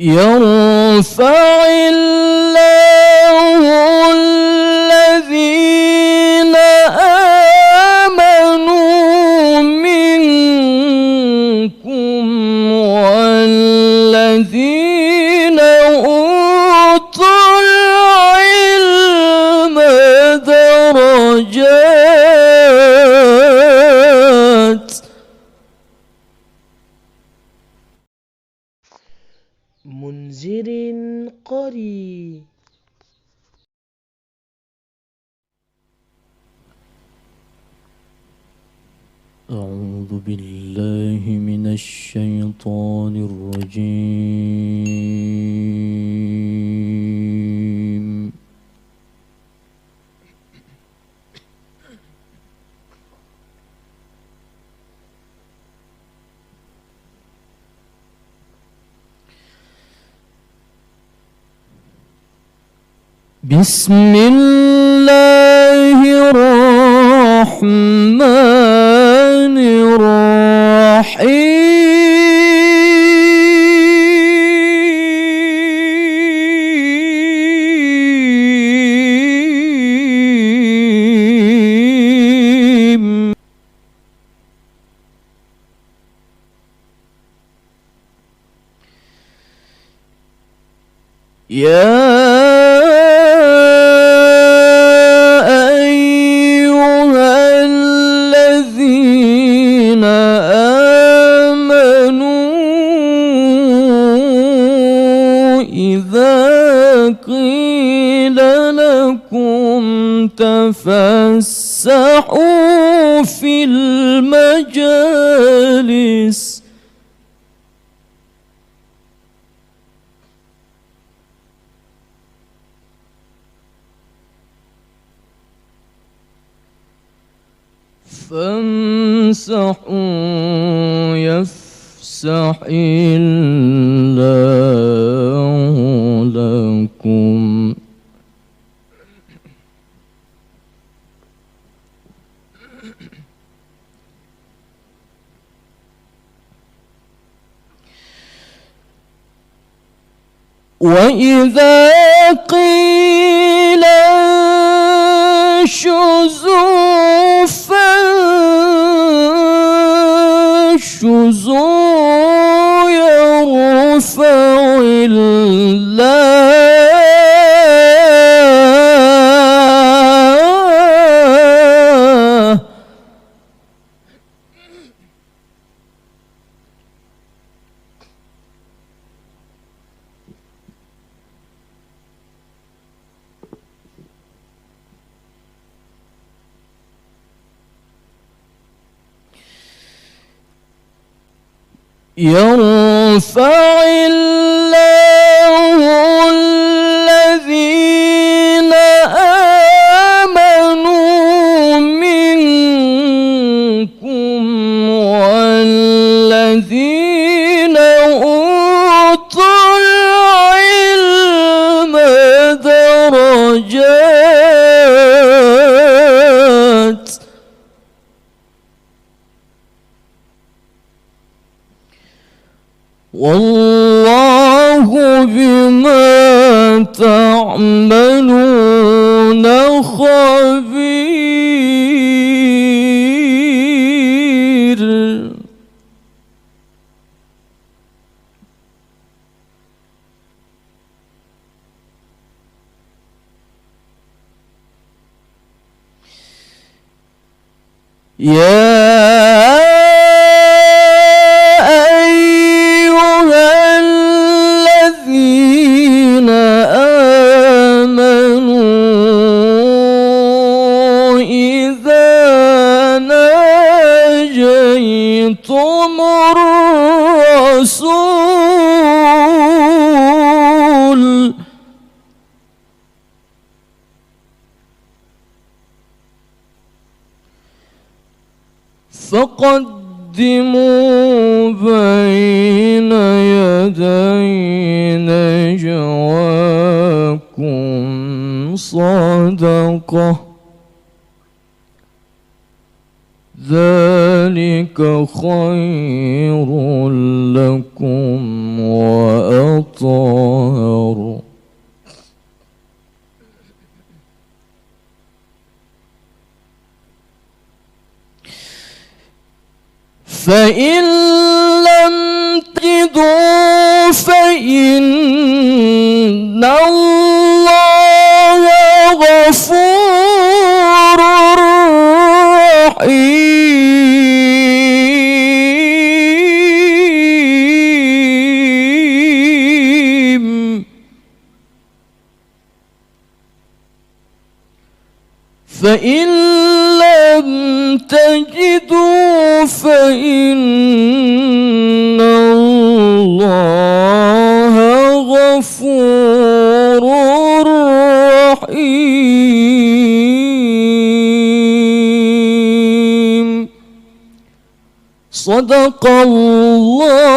يرفع الله الذين آمنوا منكم والذين أوتوا العلم درجات. منذر قري. أعوذ بالله من الشيطان الرجيم. بسم الله الرحمن الرحيم. يا إذا قيل لكم تفسحوا في المجالس فامسحوا يفسح الله لكم. وإذا قيل انشزوا فانشزوا يرفع الله يرفع الله الذين آمنوا منكم والذين أوتوا العلم درجات. والله بما تعملون خبير. يا ناجيتم الرسول فقدموا بين يدي نجواكم صدقة ذلك خير لكم وأطهر. فإن لم تجدوا فإن الله غفور رحيم. فإن لم تجدوا فإن الله غفور رحيم. صدق الله